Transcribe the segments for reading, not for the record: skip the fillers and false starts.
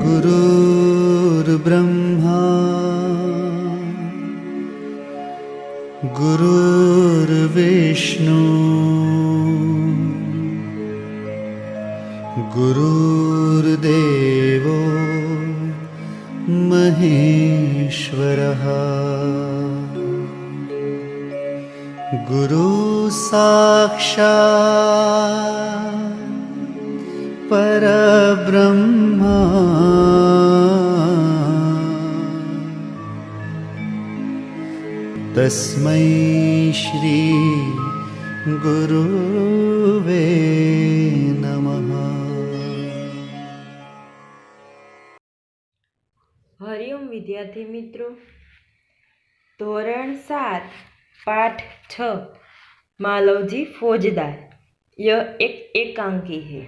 गुरुर्ब्रह्मा गुरुर्विष्णु गुरुर्देवो महेश्वरः गुरु साक्षात् परब्रह्मा तस्मै श्री गुरुवे नमः। हरिओम विद्यार्थी मित्रों, धोरण 7 पाठ 6 मालवजी फौजदार। यह एक एकांकी है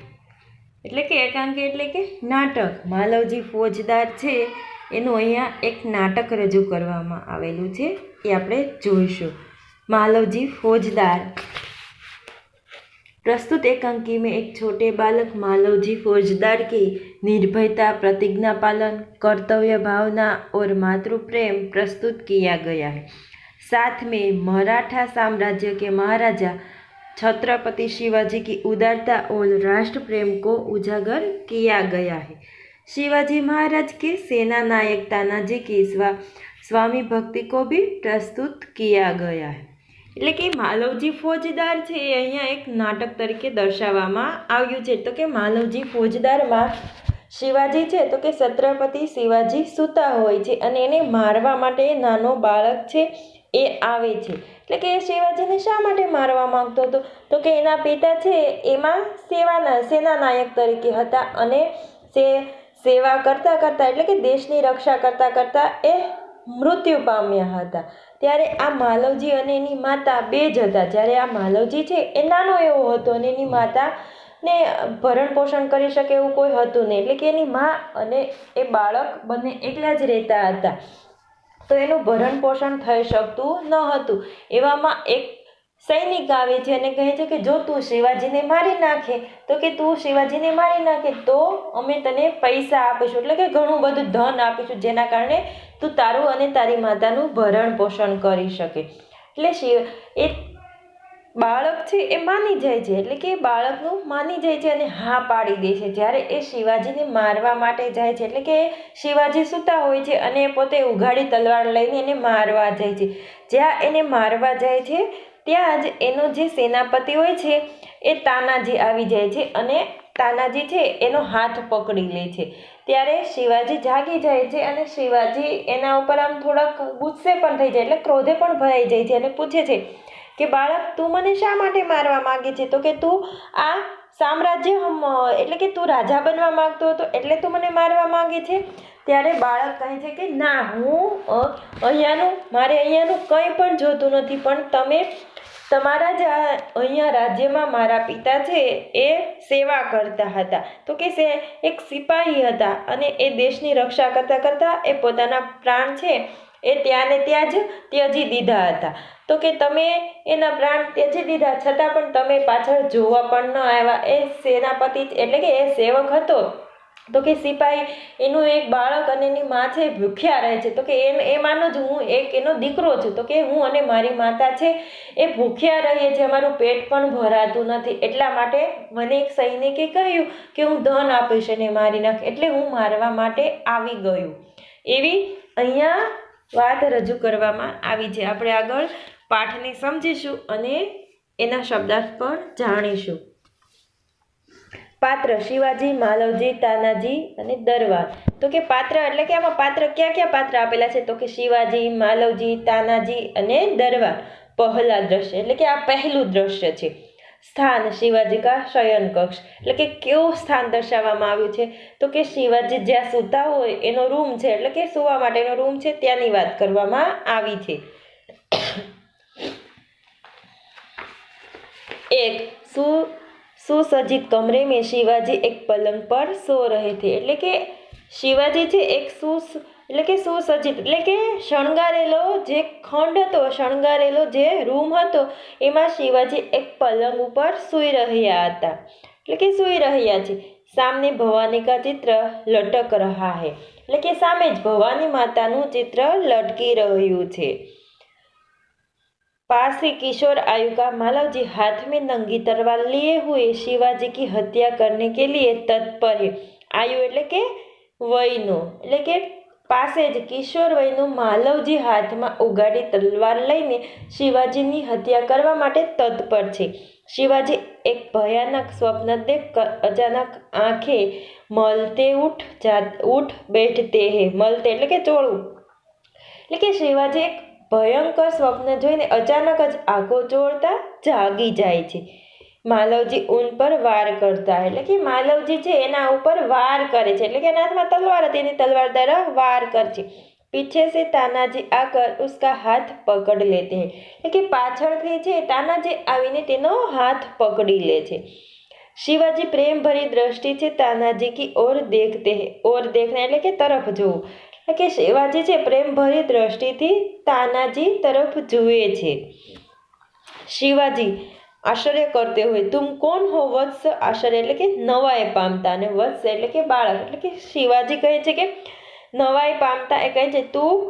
એટલે કે એકાંકી એટલે કે નાટક। માલવજી ફોજદાર છે એનું અહીંયા એક નાટક રજૂ કરવામાં આવેલું છે, એ આપણે જોઈશું। मालवजी फौजदार। प्रस्तुत एकांकी में एक छोटे बालक मालवजी फौजदार की निर्भयता, प्रतिज्ञा पालन, कर्तव्य भावना और मातृ प्रेम प्रस्तुत किया गया है। साथ में मराठा साम्राज्य के महाराजा छत्रपति शिवाजी की उदारता और राष्ट्र प्रेम को उजागर किया गया है। शिवाजी महाराज के सेना नायक तानाजी की स्वामी भक्ति को भी प्रस्तुत किया गया है। એટલે કે માલવજી ફોજદાર છે એ અહીંયા એક નાટક તરીકે દર્શાવવામાં આવ્યું છે। તો કે માલવજી ફોજદારમાં શિવાજી છે તો કે છત્રપતિ શિવાજી સૂતા હોય છે અને એને મારવા માટે નાનો બાળક છે એ આવે છે। એટલે કે શિવાજીને શા માટે મારવા માંગતો હતો? તો કે એના પિતા છે એમાં સેનાનાયક તરીકે હતા અને સેવા કરતા કરતા એટલે કે દેશની રક્ષા કરતા કરતા એ મૃત્યુ પામ્યા હતા। ત્યારે આ માલવજી અને એની માતા બે જ હતા। જ્યારે આ માલવજી છે એ નાનો એવો હતો અને એની માતાને ભરણ પોષણ કરી શકે એવું કોઈ હતું નહીં। એટલે કે એની મા અને એ બાળક બંને એકલા જ રહેતા હતા, તો એનું ભરણ પોષણ થઈ શકતું ન હતું। એવામાં એક સૈનિક આવે છે અને કહે છે કે જો તું શિવાજીને મારી નાખે તો કે તું શિવાજીને મારી નાખે તો અમે તને પૈસા આપીશું, એટલે કે ઘણું બધું ધન આપીશું, જેના કારણે તું તારું અને તારી માતાનું ભરણ પોષણ કરી શકે। એટલે એ બાળક છે એ માની જાય છે, એટલે કે બાળકનું માની જાય છે અને હા પાડી દે છે। જ્યારે એ શિવાજીને મારવા માટે જાય છે, એટલે કે શિવાજી સૂતા હોય છે અને પોતે ઉઘાડી તલવાર લઈને એને મારવા જાય છે। જ્યાં એને મારવા જાય છે ત્યાં જ એનો જે સેનાપતિ હોય છે એ તાનાજી આવી જાય છે અને તાનાજી છે એનો હાથ પકડી લે છે। ત્યારે શિવાજી જાગી જાય છે અને શિવાજી એના ઉપર આમ થોડાક ગુસ્સે પણ થઈ જાય, એટલે ક્રોધે પણ ભરાઈ જાય છે અને પૂછે છે કે બાળક તું મને શા માટે મારવા માંગે છે? તો કે તું આ સામ્રાજ્ય એટલે કે તું રાજા બનવા માંગતો હતો એટલે તું મને મારવા માંગે છે? ત્યારે બાળક કહે છે કે ના, મારે અહીંયાનું કંઈ પણ જોતું નથી, પણ તમે તમારા જ અહીંયા રાજ્યમાં મારા પિતા છે એ સેવા કરતા હતા, તો કે એક સિપાહી હતા અને એ દેશની રક્ષા કરતા કરતા એ પોતાના પ્રાણ છે એ ત્યાં ને ત્યાં જ ત્યજી દીધા હતા। તો કે તમે એના પ્રાણ ત્યજી દીધા છતાં પણ તમે પાછળ જોવા પણ ન આવ્યા। એ સેનાપતિ એટલે કે એ સેવક હતો, તો કે સિપાહી એનું એક બાળક અને એની મા છે ભૂખ્યા રહે છે, તો કે એ માનો જ હું એક એનો દીકરો છું, તો કે હું અને મારી માતા છે એ ભૂખ્યા રહીએ છીએ, અમારું પેટ પણ ભરાતું નથી, એટલા માટે મને એક સૈનિકે કહ્યું કે હું ધન આપીશ અને મારી નાખ, એટલે હું મારવા માટે આવી ગયું। એવી અહીંયા વાત રજૂ કરવામાં આવી છે। આપણે આગળ પાઠને સમજીશું અને એના શબ્દાર્થ પણ જાણીશું। પાત્ર શિવાજી, માલવજી, તાનાજી અને દરબાર। તો કે પાત્ર એટલે કે આમાં પાત્ર કયા પાત્ર આપેલા છે? તો કે શિવાજી, માલવજી, તાનાજી અને દરબાર। પહેલા દ્રશ્ય એટલે કે આ પહેલું દ્રશ્ય છે। સ્થાન શિવાજી કા શયન કક્ષ, એટલે કે કેવું સ્થાન દર્શાવવામાં આવ્યું છે? તો કે શિવાજી જ્યાં સૂતા હોય એનો રૂમ છે, એટલે કે સૂવા માટેનો રૂમ છે ત્યાંની વાત કરવામાં આવી છે। એક सुसज्जित कमरे में शिवाजी एक पलंग पर सो रहे थे। એટલે કે શિવાજી છે એક સુસજ્જિત એટલે કે શણગારેલો જે ખંડ હતો, શણગારેલો જે રૂમ હતો એમાં શિવાજી એક પલંગ ઉપર સૂઈ રહ્યા હતા, એટલે કે સૂઈ રહ્યા છે। सामने भवानी का चित्र लटक रहा है એટલે કે સામે જ ભવાની માતાનું ચિત્ર લટકી રહ્યું છે। पास ही किशोर आयु का मालव जी हाथ में नंगी तलवार लिए हुए शिवाजी की हत्या करने के लिए तत्पर है। आयु એટલે કે વયનો એટલે કે પાસે જ કિશોર વયનું માલવજી હાથમાં ઉગાડી તલવાર લઈને શિવાજીની હત્યા કરવા માટે તત્પર છે। શિવાજી એક ભયાનક સ્વપ્ન દેખकर અચાનક આંખે મલતે ઉઠ બેઠતે હે। મલતે એટલે કે ચોળવું એટલે કે શિવાજી એક ભયંકર સ્વપ્ન જોઈને અચાનક જ આંખો ચોળતા જાગી જાય છે। માલવજી ઉન પર વાર કરતા એટલે કે માલવજી છે એના ઉપર વાર કરે છે એટલે કે એના હાથમાં તલવાર હતી એની તલવાર દ્વારા વાર કરે છે। पीछे से तानाजी आकर उसका हाथ पकड़ लेते हैं એટલે કે પાછળથી છે તાનાજી આવીને તેનો હાથ પકડી લે છે। शिवाजी प्रेम भरी दृष्टि से तानाजी की ओर देखते हैं। ओर देखना એટલે કે તરફ જોવું એટલે કે શિવાજી છે પ્રેમ ભરી દ્રષ્ટિથી તાનાજી તરફ જુએ છે। शिवाजी आश्चर्य करते हुए तुम कौन हो वत्स? आश्चर्य એટલે કે નવાઈ પામતા અને વત્સ એટલે કે બાળક એટલે કે શિવાજી કહે છે કે નવાઈ પામતા એ કહે છે તું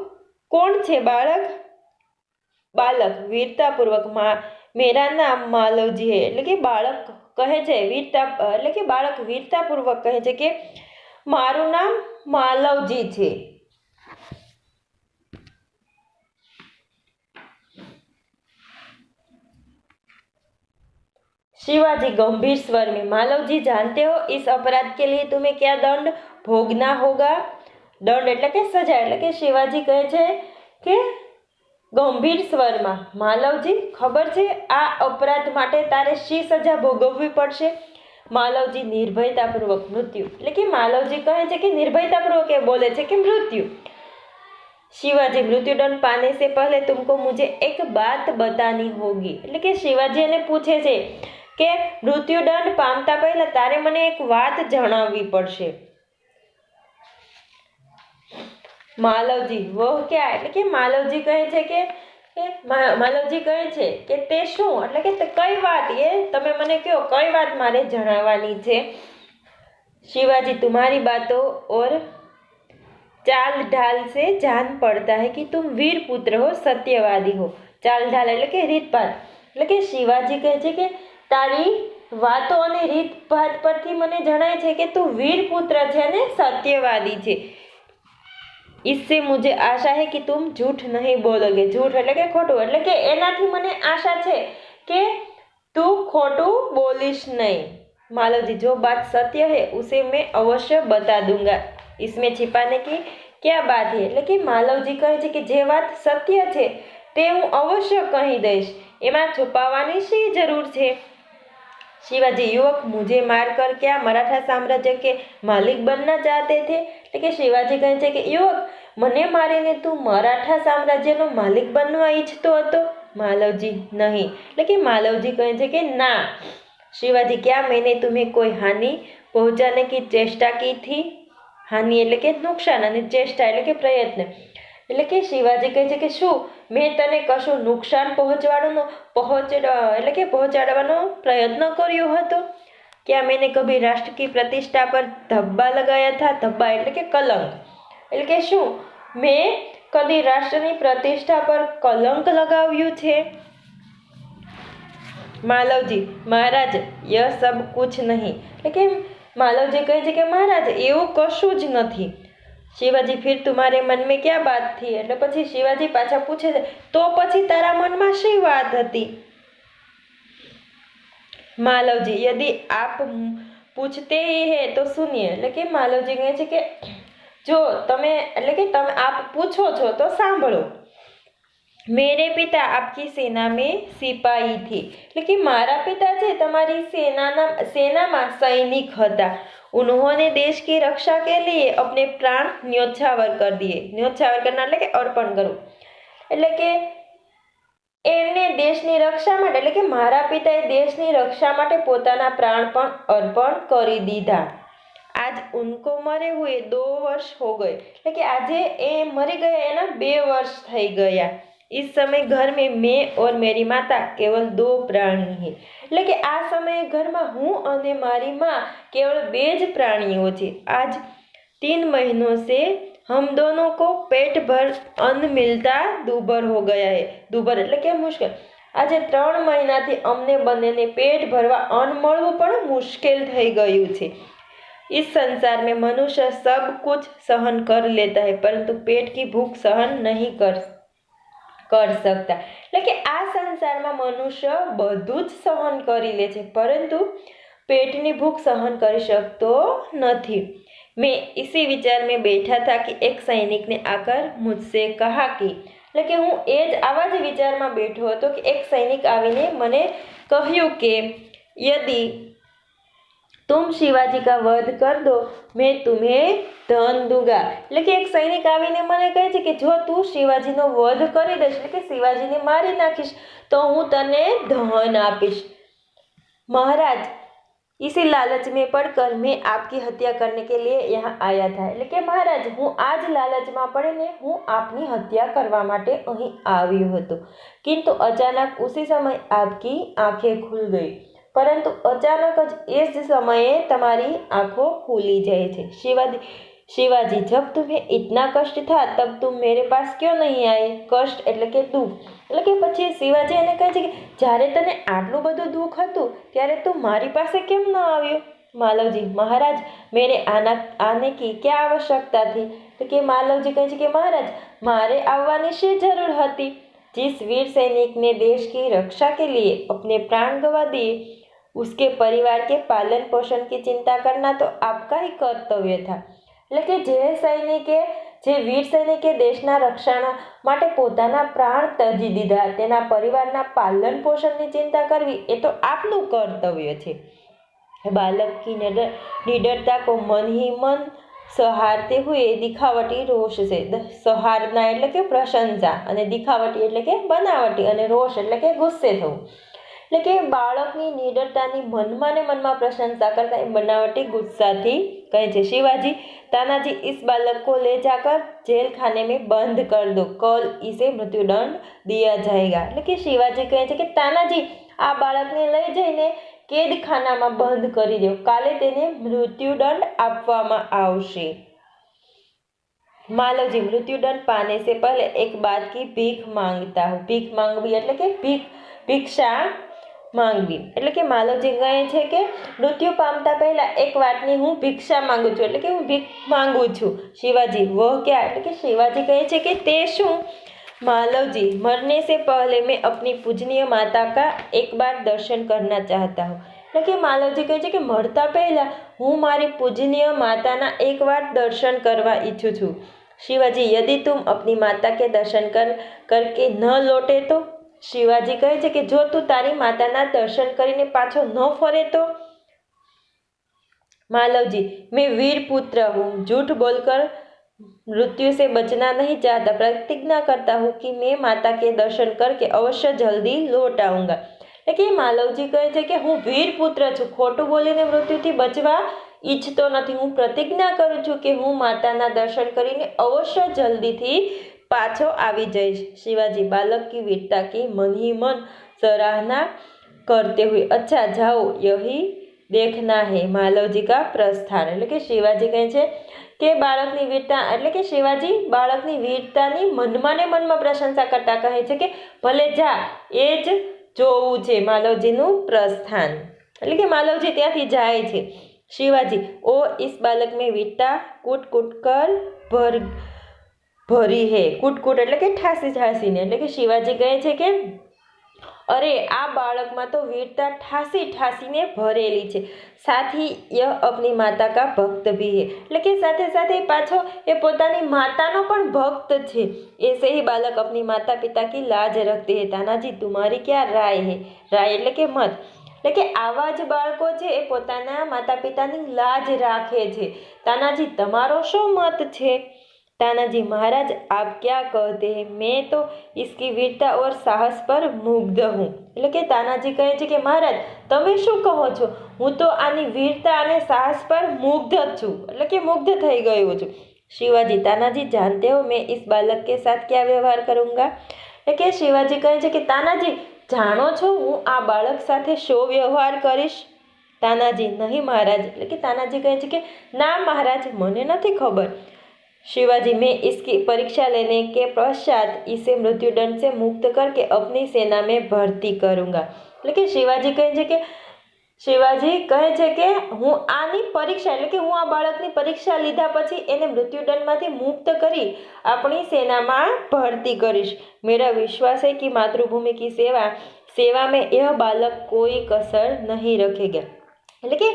કોણ છે બાળક? બાલક વીરતાપૂર્વક મેરા નામ માલવજી હે એટલે કે બાળક કહે છે વીરતા એટલે કે બાળક વીરતાપૂર્વક કહે છે કે મારું નામ માલવજી છે। शिवाजी गंभीर स्वर में मालवजी जानते हो इस अपराध के लिए तुम्हें क्या दंड भोगना होगा? दंड એટલે કે સજા એટલે કે શિવાજી કહે છે કે ગંભીર સ્વરમાં માલવજી ખબર છે આ અપરાધ માટે તારે શી સજા ભોગવવી પડશે? માલવજી નિર્ભયતાપૂર્વક મૃત્યુ એટલે કે માલવજી કહે છે કે નિર્ભયતાપૂર્વક એ બોલે છે કે મૃત્યુ। शिवाजी मृत्युदंड पाने से पहले तुमको मुझे एक बात बतानी होगी એટલે કે શિવાજી એને પૂછે છે કે મૃત્યુદંડ પામતા પહેલા તારે મને એક વાત જણાવવી પડશે। માલવજી વહ ક્યાં એટલે કે માલવજી કહે છે કે માલવજી કહે છે કે તે શું એટલે કે કઈ વાત એ તમે મને કહો કઈ વાત મારે જણાવવાની છે? शिवाजी तुम्हारी बातों और चाल ढाल से जान पड़ता है कि तुम वीर पुत्र हो सत्यवादी हो। चाल ढाल એટલે કે રીતભાત એટલે કે શિવાજી કહે છે કે તારી વાતો અને રીતભાત પરથી મને જણાય છે કે તું વીર પુત્ર છે અને સત્યવાદી છે। इससे मुझे आशा है कि तुम झूठ नहीं बोलोगे। झूठ એટલે કે ખોટું એટલે કે એનાથી મને આશા છે કે તું ખોટું બોલીશ નહીં। मालवजी जो बात सत्य है उसे मैं अवश्य बता दूंगा। इसमें छिपाने की क्या बात है એટલે કે માલવજી કહે છે કે જે વાત સત્ય છે તે હું અવશ્ય કહી દઈશ એમાં છુપાવવાની શી જરૂર છે? शिवाजी युवक मुझे मारकर क्या मराठा साम्राज्य के मालिक बनना चाहते थे એટલે કે શિવાજી કહે છે કે યુવક મને મારીને તું મરાઠા સામ્રાજ્યનો માલિક બનવા ઈચ્છતો હતો? માલવજી નહીં એટલે કે માલવજી કહે છે કે ના। शिवाजी क्या मैंने तुम्हें कोई हानि पहुंचाने की चेष्टा की थी? हानि એટલે કે નુકસાન અને ચેષ્ટા એટલે કે પ્રયત્ન એટલે કે શિવાજી કહે છે કે શું મેં તને કશું નુકસાન પહોંચાડવાનો પ્રયત્ન કર્યો હતો? क्या मैंने कभी राष्ट्र की प्रतिष्ठा पर धब्बा लगाया था? धब्बा એટલે કે કલંક એટલે કે શું મેં કદી રાષ્ટ્રની પ્રતિષ્ઠા પર કલંક લગાવ્યું છે? मालवजी महाराज यह सब कुछ नहीं એટલે કે मालवजी કહે છે કે મહારાજ એવું કશું જ નથી। शिवाजी फिर तुम्हारे मन में क्या बात थी એટલે પછી શિવાજી પાછા પૂછે છે તો પછી તારા મનમાં શી વાત હતી? मालवजी यदि आप पूछते ही है तो सुनिए એટલે કે मालवजी કહે છે કે જો તમે એટલે કે તમે આપ પૂછો છો તો સાંભળો। मेरे पिता आपकी सेना में सिपाही थे એટલે કે મારા પિતા છે તમારી સેનામાં સૈનિક હતા। उन्होंने देश की रक्षा के लिए अपने प्राण न्योछावर कर दिए। न्योछावर करना એટલે કે અર્પણ કરવું એટલે કે એમને દેશની રક્ષા માટે એટલે કે મારા પિતાએ દેશની રક્ષા માટે પોતાના પ્રાણ પણ અર્પણ કરી દીધા। आज उनको मरे हुए 2 वर्ष हो गए એટલે કે આજે એ મરી ગયા એના 2 વર્ષ થઈ ગયા। इस समय घर में मैं और मेरी माता केवल 2 प्राणी हैं। એટલે કે આ સમયે ઘરમાં હું અને મારી माँ केवल 2 જ प्राणियों છે। आज 3 महीनों से हम दोनों को पेट भर अन्न मिलता दूभर हो गया है। दूभर એટલે કે મુશ્કેલ। આજે 3 મહિનાથી અમને બંનેને પેટ ભરવા અન્ન મળવું પણ મુશ્કેલ થઈ ગયું છે। इस संसार में मनुष्य सब कुछ सहन कर लेता है, परंतु पेट की भूख सहन नहीं कर सकता। એટલે કે આ સંસારમાં મનુષ્ય બધું જ સહન કરી લે છે, પરંતુ पेटनी भूख सहन कर सकतो नहीं। मैं इसी विचार में बैठा था कि एक सैनिक ने आकर मुझसे कहा कि એટલે કે હું એ જ આવા જ વિચારમાં બેઠો હતો કે એક સૈનિક આવીને મને કહ્યું કે यदि तुम शिवाजी का वध कर दो मैं तुम्हें धन दूंगा। એટલે કે એક સૈનિક આવીને મને કહે છે કે જો તું શિવાજીનો વધ કરી દઈશ, એટલે કે શિવાજીને મારી નાખીશ, તો હું તને ધન આપીશ। महाराज, इसी लालच में पड़कर मैं आपकी हत्या करने के लिए यहाँ आया था। એટલે કે મહારાજ, હું આ જ લાલચમાં પડીને હું આપની હત્યા કરવા માટે અહીં આવ્યો હતો। किंतु अचानक उसी समय आपकी आंखें खुल गई, परंतु अचानक ज इस समये तुम्हारी आंखों खुली जाए थे। शिवाजी, जब तुम्हें इतना कष्ट था तब तुम मेरे पास क्यों नहीं आए? कष्ट એટલે કે દુઃખ। એટલે કે પછી શિવાજી એને કહે છે કે જ્યારે તને આટલું બધું દુઃખ હતું ત્યારે તું મારી પાસે કેમ ન આવ્યો? मालवजी, महाराज, मेरे आने की क्या आवश्यकता थी? तो कि मालवजी कहे છે કે महाराज, मारे આવવાની શી જરૂર હતી? जिस वीर सैनिक ने देश की रक्षा के लिए अपने प्राण गंवा दिए, उसके परिवार के पालन पोषण की चिंता करना तो आपका ही कर्तव्य था। એટલે કે જે વીર સૈનિકે દેશના રક્ષણ માટે પોતાના પ્રાણ ત્યજી દીધા, તેના પરિવારના પાલન પોષણની ચિંતા કરવી એ તો આપનું કર્તવ્ય છે। बालक की निडरता को मन ही मन सहारते हुए दिखावटी रोष से, सहारना એટલે કે પ્રશંસા, અને દિખાવટી એટલે કે બનાવટી, અને રોષ એટલે કે ગુસ્સે થવું। એટલે કે બાળકની નિડરતાની મનમાં ને મનમાં પ્રશંસા કરતા એ બનાવટી ગુસ્સાથી કહે છે शिवाजी, तानाजी, इस बालक को ले जाकर जेल खाने में बंद कर दो, कल इसे मृत्युदंड दिया जाएगा। એટલે કે શિવાજી કહે છે કે તાનાજી, આ બાળકને લઈ જઈને કેદખાનામાં બંધ કરી દો, કાલે તેને મૃત્યુદંડ આપવામાં આવશે। मालवजी, मृत्युदंड पाने से पहले एक बात की भीख मांगता हूँ। भीख मांगवी એટલે કે ભિક્ષા માંગવી। એટલે કે માલવજી કહે છે કે મૃત્યુ પામતા પહેલા એક વાતની હું ભિક્ષા માંગુ છું, એટલે કે હું ભીખ માંગુ છું। શિવાજી, વહ ક્યા? એટલે કે શિવાજી કહે છે કે તે શું? मालवजी, मरने से पहले मैं अपनी पूजनीय माता का एक बार दर्शन करना चाहता हूँ। એટલે કે માલવજી કહે છે કે મરતા પહેલા હું મારી પૂજનીય માતાના એકવાર દર્શન કરવા ઈચ્છું છું। शिवाजी, यदि तुम अपनी माता के दर्शन करके न लौटे तो? शिवाजी કહે છે કે જો તું તારી માતાના દર્શન કરીને પાછો ન ફરે તો? मालवजी, मैं वीर पुत्र हूँ, झूठ बोलकर मृत्यु से बचना नहीं चाहता, प्रतिज्ञा करता हूँ कि मैं माता के दर्शन करके अवश्य जल्दी लौट आऊंगा। એટલે કે માલવજી કહે છે કે હું વીર પુત્ર છું, ખોટું બોલીને મૃત્યુથી બચવા ઈચ્છતો નથી। હું પ્રતિજ્ઞા કરું છું કે હું માતાના દર્શન કરીને અવશ્ય જલ્દીથી પાછો આવી જઈશ। शिवाजी, बालक की वीरता की मन ही मन सराहना करते हुए, अच्छा जाओ यही देखना है। मालवजी का प्रस्थान। એટલે કે શિવાજી કહે છે કે બાળકની વીરતા, એટલે કે શિવાજી બાળકની વીરતાની મનમાં ને મનમાં પ્રશંસા કરતા કહે છે કે ભલે જા, એ જ જોવું છે। માલવજીનું પ્રસ્થાન। એટલે કે માલવજી ત્યાંથી જાય છે। शिवाजी, ओ इस बालक में वीरता कूट कूट कर ભરી હે। કૂટ કૂટ એટલે કે ઠાસી ઠાસીને। એટલે કે શિવાજી કહે છે કે અરે આ બાળકમાં તો વીરતા ઠાસી ઠાસીને ભરેલી છે। साथ ही यह अपनी माता का भक्त भी है। એટલે કે સાથે સાથે પાછો એ પોતાની માતાનો પણ ભક્ત છે। ऐसे ही बालक अपनी माता पिता की लाज रखते हैं। तानाजी, तुम्हारी क्या राय है? राय એટલે કે મત। એટલે કે આવા જ બાળકો છે એ પોતાના માતા પિતાની લાજ રાખે છે। તાનાજી, તમારો શું મત છે? तानाजी, महाराज आप क्या कहते हैं? मैं तो इसकी वीरता और साहस पर मुग्ध हूँ। એટલે કે તાનાજી કહે છે કે મહારાજ તમે શું કહો છો? હું તો આની વીરતા અને સાહસ પર મુગ્ધ છું, એટલે કે મુગ્ધ થઈ ગયો છું। शिवाजी, तानाजी जानते हो मैं इस बालक के साथ क्या व्यवहार करूँगा? એટલે કે શિવાજી કહે છે કે તાનાજી જાણો છો હું આ બાળક સાથે શો વ્યવહાર કરીશ? તાનાજી નહીં મહારાજ। એટલે કે તાનાજી કહે છે કે ના મહારાજ, મને નથી ખબર। शिवाजी मैं इसकी परीक्षा लेने के पश्चात इसे मृत्युदंड से मुक्त करके अपनी सेना में भर्ती करूंगा। એટલે કે શિવાજી કહે છે કે હું આની પરીક્ષા એટલે કે હું આ બાળકની પરીક્ષા લીધા પછી એને મૃત્યુદંડમાંથી મુક્ત કરી આપણી સેનામાં ભરતી કરીશ। मेरा विश्वास है कि मातृभूमि की सेवा में यह बालक कोई कसर नहीं रखेगा। એટલે કે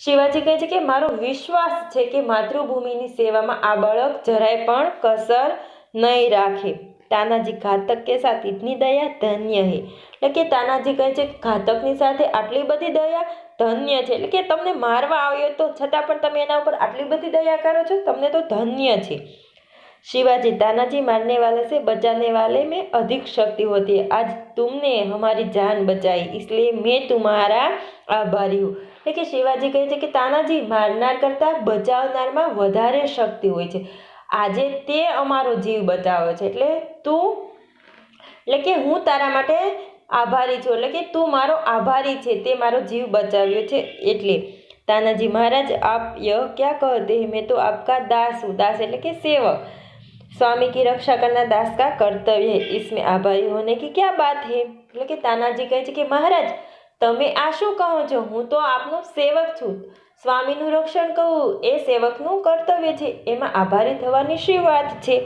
શિવાજી કહે છે કે મારો વિશ્વાસ છે કે માતૃભૂમિની સેવામાં આ બાળક જરાય પણ કસર નહીં રાખે। તાનાજી ઘાતક કે સાથ ઇતની દયા ધન્ય હે। એટલે કે તાનાજી કહે છે ઘાતકની સાથે આટલી બધી દયા ધન્ય છે। એટલે કે તમને મારવા આવ્યો તો છતાં પણ તમે એના ઉપર આટલી બધી દયા કરો છો, તમને તો ધન્ય છે। शिवाजी तानाजी मारने वाले से बचाने वाले में अधिक शक्ति होती है। आज तुमने हमारी जान बचाई इसलिए मैं तुम्हारा आभारी हूँ। એટલે કે શિવાજી કહે છે કે તાનાજી મારનાર કરતાં બચાવનારમાં વધારે શક્તિ હોય છે। આજે તે અમારો જીવ બચાવ્યો છે એટલે હું તારા માટે આભારી છું। એટલે કે તું મારો આભારી છે, તે મારો જીવ બચાવ્યો છે એટલે। तानाजी महाराज आप यह क्या कहते हैं? मैं तो आपका दास हूँ। दास એટલે કે सेवक। स्वामी की रक्षा करना दास का कर्तव्य है, इसमें आभारी होने की क्या बात है? એટલે કે તાનાજી કહે છે કે મહારાજ તમે આ શું કહો છો? હું તો આપનો સેવક છું, સ્વામીનું રક્ષણ કરવું એ સેવકનું કર્તવ્ય છે, એમાં આભારી થવાની શી વાત છે?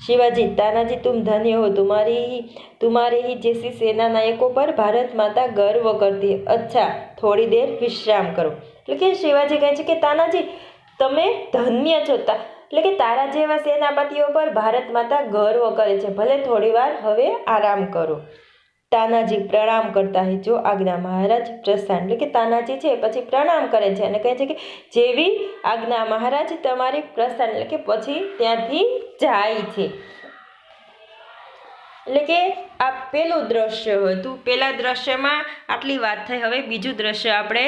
शिवाजी तानाजी तुम धन्य हो, तुम्हारे ही जैसी सेना नायकों पर भारत माता गर्व करती है। अच्छा थोड़ी देर विश्राम करो। એટલે કે શિવાજી કહે છે કે તાનાજી તમે ધન્ય છો, એટલે કે તારા જેવા સેનાપતિઓ પર ભારત માતા ગર્વ કરે છે, ભલે થોડી વાર હવે આરામ કરો। તાનાજી પ્રણામ કરતા હે જો આજ્ઞા મહારાજ પ્રસ્થાન। એટલે કે તાનાજી છે પછી પ્રણામ કરે છે અને કહે છે કે જેવી આજ્ઞા મહારાજ તમારી પ્રસ્થાન, એટલે કે પછી ત્યાંથી જાય છે। એટલે કે આ પહેલું દ્રશ્ય હતું। પહેલા દ્રશ્યમાં આટલી વાત થઈ। હવે બીજું દ્રશ્ય આપણે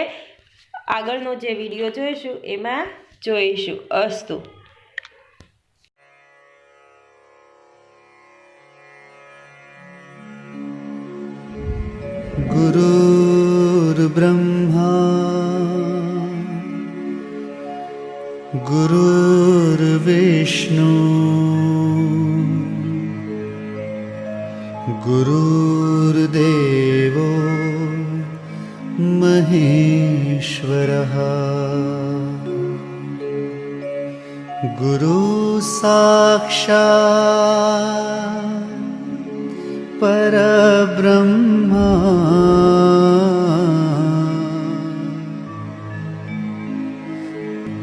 આગળનો જે વિડીયો જોઈશું એમાં જોઈશું। અસ્તુ। गुरुर्ब्रह्मा गुरुर्विष्णु गुरुर्देवो महेश्वरः गुरु साक्षात् परब्रह्मा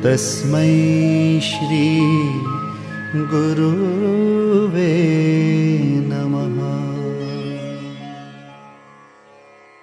तस्मै श्री गुरुवे